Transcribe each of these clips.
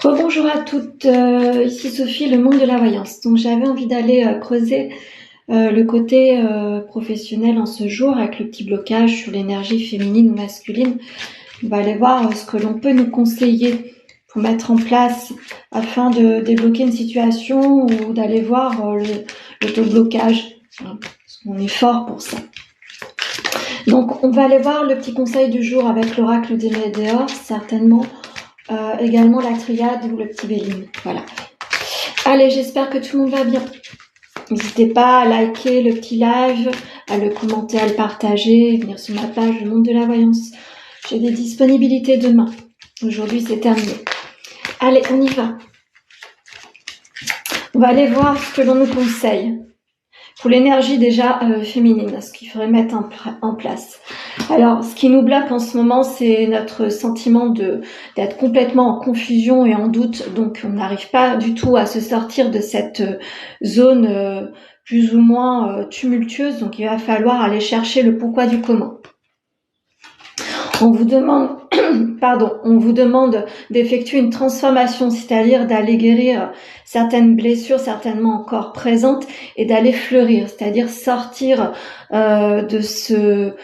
Rebonjour à toutes, ici Sophie, le monde de la voyance. Donc j'avais envie d'aller creuser le côté professionnel en ce jour avec le petit blocage sur l'énergie féminine ou masculine. On va aller voir ce que l'on peut nous conseiller pour mettre en place afin de débloquer une situation ou d'aller voir le taux de blocage. Hein, parce qu'on est fort pour ça. Donc on va aller voir le petit conseil du jour avec l'oracle des Médéors, certainement. Également la triade ou le petit Béline. Voilà. Allez, j'espère que tout le monde va bien. N'hésitez pas à liker le petit live, à le commenter, à le partager, venir sur ma page Le Monde de la Voyance. J'ai des disponibilités demain. Aujourd'hui, c'est terminé. Allez, on y va. On va aller voir ce que l'on nous conseille. Pour l'énergie déjà féminine, ce qu'il faudrait mettre en place. Alors, ce qui nous bloque en ce moment, c'est notre sentiment d'être complètement en confusion et en doute. Donc, on n'arrive pas du tout à se sortir de cette zone plus ou moins tumultueuse. Donc, il va falloir aller chercher le pourquoi du comment. On vous demande d'effectuer une transformation, c'est-à-dire d'aller guérir certaines blessures certainement encore présentes et d'aller fleurir, c'est-à-dire sortir de ce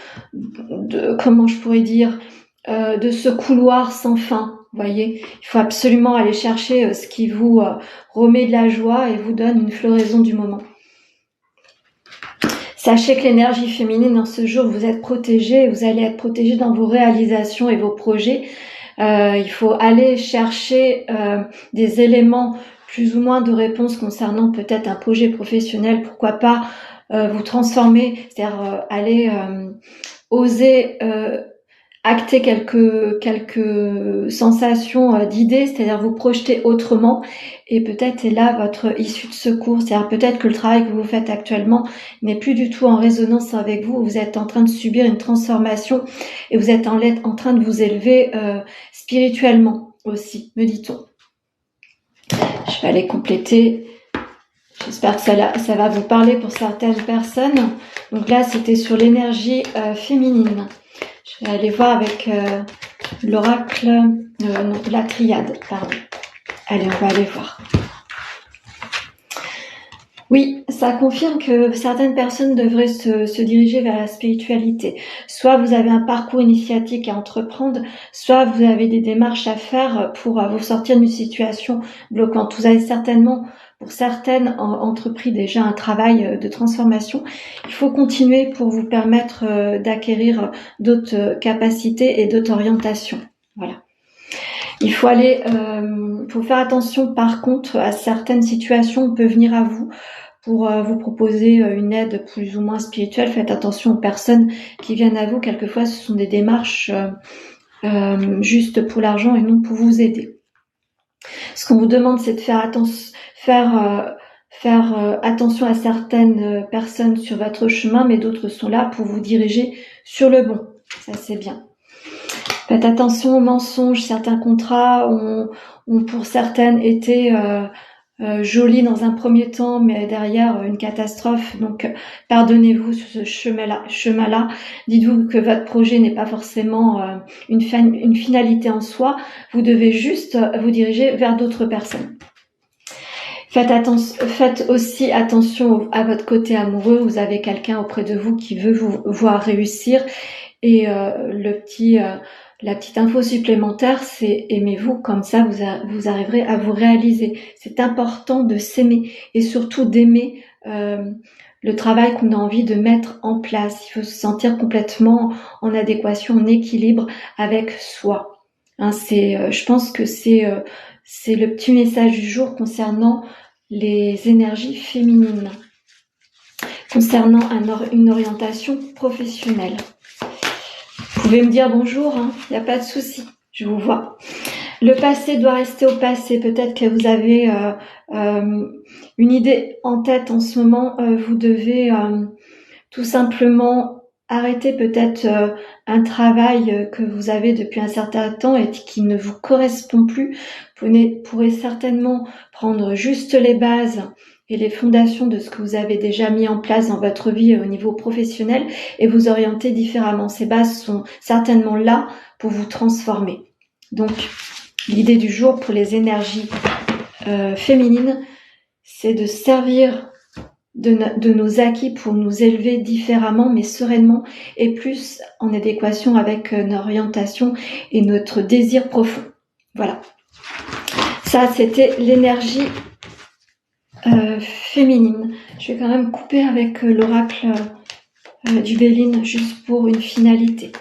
couloir sans fin. Vous voyez, il faut absolument aller chercher ce qui vous remet de la joie et vous donne une floraison du moment. Sachez que l'énergie féminine, dans ce jour, vous êtes protégés, vous allez être protégés dans vos réalisations et vos projets. Il faut aller chercher des éléments plus ou moins de réponse concernant peut-être un projet professionnel, pourquoi pas vous transformer, c'est-à-dire aller oser acter quelques sensations d'idées, c'est-à-dire vous projeter autrement, et peut-être est là votre issue de secours, c'est-à-dire peut-être que le travail que vous faites actuellement n'est plus du tout en résonance avec vous, vous êtes en train de subir une transformation et vous êtes en train de vous élever spirituellement aussi, me dit-on. Je vais aller compléter. J'espère que ça va vous parler pour certaines personnes. Donc là, c'était sur l'énergie féminine. Je vais aller voir avec l'oracle, la triade, pardon. Allez, on va aller voir. Oui, ça confirme que certaines personnes devraient se diriger vers la spiritualité. Soit vous avez un parcours initiatique à entreprendre, soit vous avez des démarches à faire pour vous sortir d'une situation bloquante. Vous avez certainement, pour certaines, entrepris déjà un travail de transformation. Il faut continuer pour vous permettre d'acquérir d'autres capacités et d'autres orientations. Voilà. Il faut faut faire attention par contre à certaines situations. On peut venir à vous pour vous proposer une aide plus ou moins spirituelle. Faites attention aux personnes qui viennent à vous. Quelquefois, ce sont des démarches juste pour l'argent et non pour vous aider. Ce qu'on vous demande, c'est de faire attention à certaines personnes sur votre chemin, mais d'autres sont là pour vous diriger sur le bon. Ça, c'est bien. Faites attention aux mensonges. Certains contrats ont pour certaines été jolis dans un premier temps, mais derrière une catastrophe. Donc, pardonnez-vous sur ce chemin-là. Dites-vous que votre projet n'est pas forcément une finalité en soi. Vous devez juste vous diriger vers d'autres personnes. Faites aussi attention à votre côté amoureux. Vous avez quelqu'un auprès de vous qui veut vous voir réussir. Et la petite info supplémentaire, c'est aimez-vous, comme ça vous arriverez à vous réaliser. C'est important de s'aimer et surtout d'aimer le travail qu'on a envie de mettre en place. Il faut se sentir complètement en adéquation, en équilibre avec soi. Hein, je pense que c'est le petit message du jour concernant les énergies féminines, concernant une orientation professionnelle. Vous pouvez me dire bonjour, il n'y a pas de souci, je vous vois. Le passé doit rester au passé. Peut-être que vous avez une idée en tête en ce moment. Vous devez tout simplement arrêter peut-être un travail que vous avez depuis un certain temps et qui ne vous correspond plus. Vous pourrez certainement prendre juste les bases et les fondations de ce que vous avez déjà mis en place dans votre vie au niveau professionnel et vous orienter différemment. Ces bases sont certainement là pour vous transformer. Donc, L'idée du jour pour les énergies féminines, c'est de servir de nos acquis pour nous élever différemment, mais sereinement, et plus en adéquation avec notre orientation et notre désir profond. Voilà. Ça, c'était l'énergie féminine. Je vais quand même couper avec l'oracle du Béline, juste pour une finalité.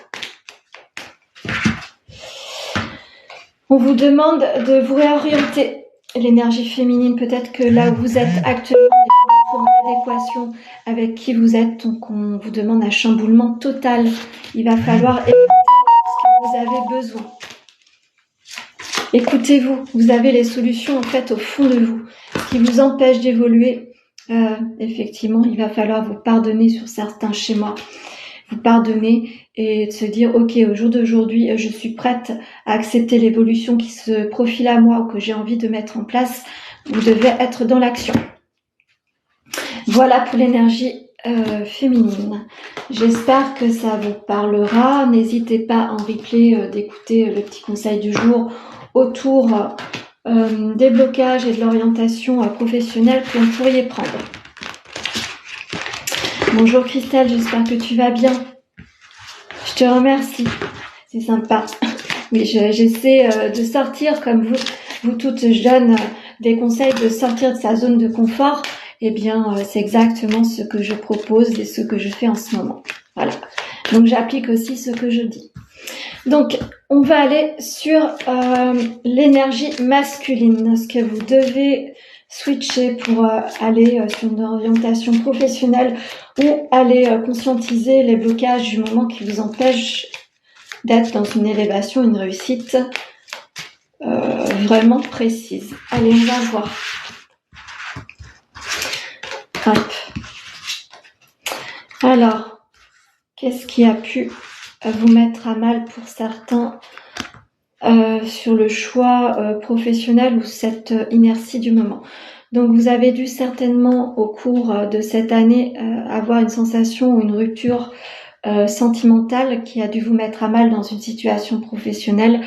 On vous demande de vous réorienter. L'énergie féminine, peut-être que là où vous êtes actuellement n'est pas en adéquation avec qui vous êtes, donc on vous demande un chamboulement total. Il va falloir écouter ce que vous avez besoin. Écoutez-vous, vous avez les solutions en fait au fond de vous, qui vous empêchent d'évoluer. Effectivement, il va falloir vous pardonner sur certains schémas, vous pardonner et de se dire ok, au jour d'aujourd'hui, je suis prête à accepter l'évolution qui se profile à moi ou que j'ai envie de mettre en place. Vous devez être dans l'action. Voilà pour l'énergie féminine. J'espère que ça vous parlera. N'hésitez pas en replay d'écouter le petit conseil du jour autour des blocages et de l'orientation professionnelle que vous pourriez prendre. Bonjour Christelle, j'espère que tu vas bien. Je te remercie, c'est sympa. Oui, j'essaie de sortir, comme vous toutes jeunes, des conseils de sortir de sa zone de confort. Eh bien, c'est exactement ce que je propose et ce que je fais en ce moment. Voilà. Donc, j'applique aussi ce que je dis. Donc, on va aller sur l'énergie masculine. Ce que vous devez switcher pour aller sur une orientation professionnelle ou aller conscientiser les blocages du moment qui vous empêchent d'être dans une élévation, une réussite vraiment précise. Allez, on va voir. Hop. Alors, qu'est-ce qui a pu vous mettre à mal pour certains sur le choix professionnel ou cette inertie du moment? Donc, vous avez dû certainement au cours de cette année avoir une sensation ou une rupture sentimentale qui a dû vous mettre à mal dans une situation professionnelle.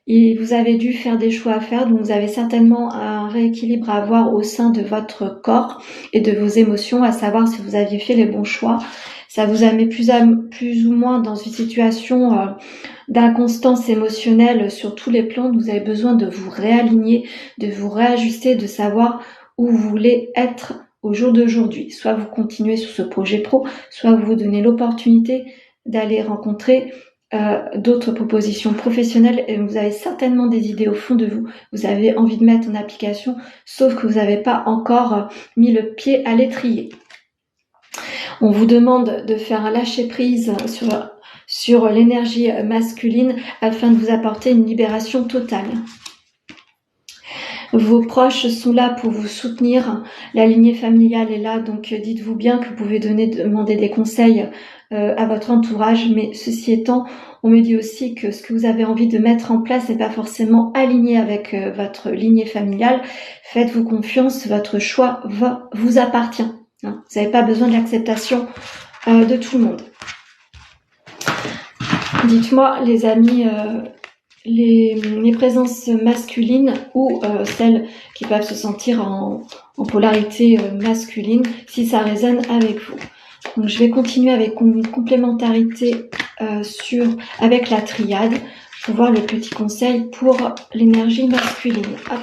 Et vous avez dû faire des choix à faire, donc vous avez certainement un rééquilibre à avoir au sein de votre corps et de vos émotions, à savoir si vous aviez fait les bons choix. Ça vous a mis plus ou moins dans une situation d'inconstance émotionnelle sur tous les plans. Vous avez besoin de vous réaligner, de vous réajuster, de savoir où vous voulez être au jour d'aujourd'hui. Soit vous continuez sur ce projet pro, soit vous vous donnez l'opportunité d'aller rencontrer d'autres propositions professionnelles et vous avez certainement des idées au fond de vous, vous avez envie de mettre en application, sauf que vous n'avez pas encore mis le pied à l'étrier. On vous demande de faire un lâcher-prise sur l'énergie masculine afin de vous apporter une libération totale. Vos proches sont là pour vous soutenir, la lignée familiale est là, donc dites-vous bien que vous pouvez demander des conseils à votre entourage, mais ceci étant, on me dit aussi que ce que vous avez envie de mettre en place n'est pas forcément aligné avec votre lignée familiale. Faites-vous confiance, votre choix vous appartient. Vous n'avez pas besoin de l'acceptation de tout le monde. Dites-moi, les amis, les présences masculines ou celles qui peuvent se sentir en polarité masculine, si ça résonne avec vous. Donc je vais continuer avec une complémentarité avec la triade pour voir le petit conseil pour l'énergie masculine. Hop.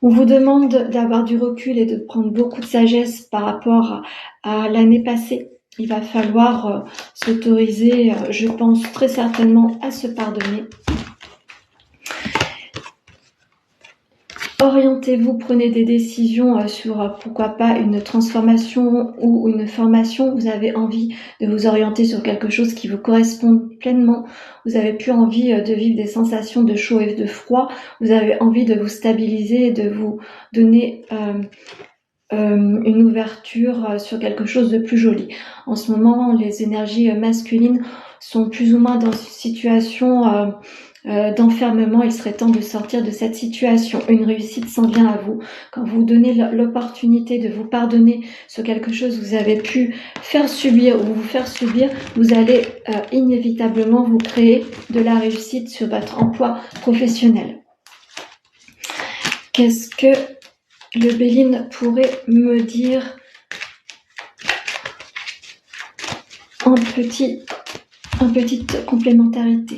On vous demande d'avoir du recul et de prendre beaucoup de sagesse par rapport à l'année passée. Il va falloir s'autoriser, je pense très certainement, à se pardonner. Orientez-vous, prenez des décisions sur pourquoi pas une transformation ou une formation. Vous avez envie de vous orienter sur quelque chose qui vous correspond pleinement. Vous avez plus envie de vivre des sensations de chaud et de froid. Vous avez envie de vous stabiliser et de vous donner une ouverture sur quelque chose de plus joli. En ce moment, les énergies masculines sont plus ou moins dans une situation d'enfermement. Il serait temps de sortir de cette situation. Une réussite s'en vient à vous. Quand vous donnez l'opportunité de vous pardonner sur quelque chose que vous avez pu faire subir ou vous faire subir, vous allez inévitablement vous créer de la réussite sur votre emploi professionnel. Qu'est-ce que le Béline pourrait me dire en petite complémentarité?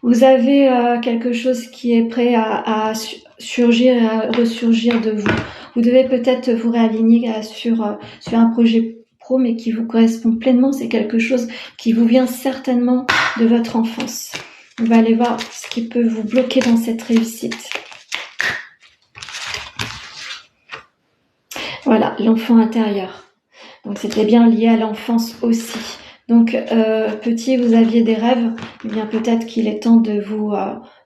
Vous avez quelque chose qui est prêt à surgir et à ressurgir de vous. Vous devez peut-être vous réaligner sur un projet pro, mais qui vous correspond pleinement. C'est quelque chose qui vous vient certainement de votre enfance. On va aller voir ce qui peut vous bloquer dans cette réussite. Voilà, l'enfant intérieur. Donc c'était bien lié à l'enfance aussi. Donc, petit, vous aviez des rêves, eh bien peut-être qu'il est temps de vous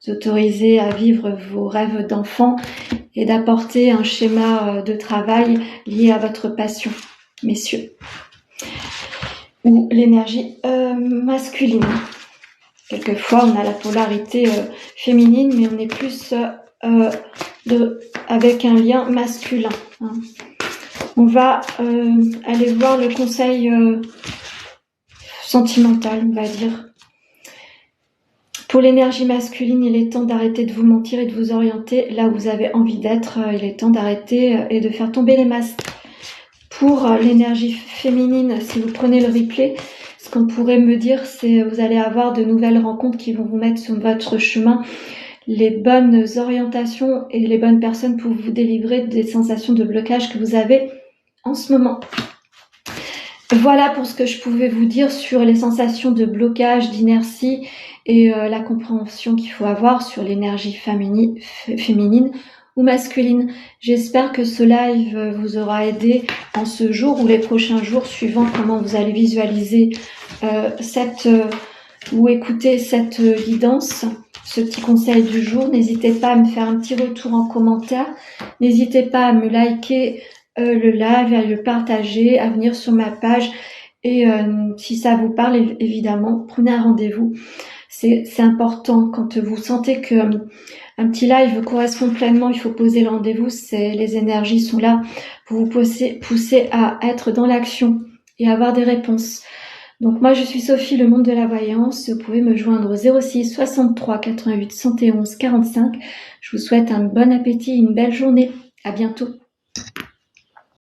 autoriser à vivre vos rêves d'enfant et d'apporter un schéma de travail lié à votre passion, messieurs. Ou l'énergie masculine. Quelquefois, on a la polarité féminine, mais on est plus avec un lien masculin. Hein. On va aller voir le conseil sentimental, on va dire. Pour l'énergie masculine, il est temps d'arrêter de vous mentir et de vous orienter là où vous avez envie d'être. Il est temps d'arrêter et de faire tomber les masques. Pour l'énergie féminine, si vous prenez le replay, ce qu'on pourrait me dire, c'est vous allez avoir de nouvelles rencontres qui vont vous mettre sur votre chemin les bonnes orientations et les bonnes personnes pour vous délivrer des sensations de blocage que vous avez en ce moment. Voilà pour ce que je pouvais vous dire sur les sensations de blocage, d'inertie et la compréhension qu'il faut avoir sur l'énergie féminine ou masculine. J'espère que ce live vous aura aidé en ce jour ou les prochains jours suivant comment vous allez visualiser ou écouter cette guidance, ce petit conseil du jour. N'hésitez pas à me faire un petit retour en commentaire. N'hésitez pas à me liker le live, à le partager, à venir sur ma page et si ça vous parle, évidemment, prenez un rendez-vous. C'est important quand vous sentez que un petit live vous correspond pleinement, il faut poser le rendez-vous. Les énergies sont là pour vous pousser à être dans l'action et avoir des réponses. Donc moi je suis Sophie, le monde de la voyance. Vous pouvez me joindre au 06 63 88 111 45. Je vous souhaite un bon appétit et une belle journée. À bientôt.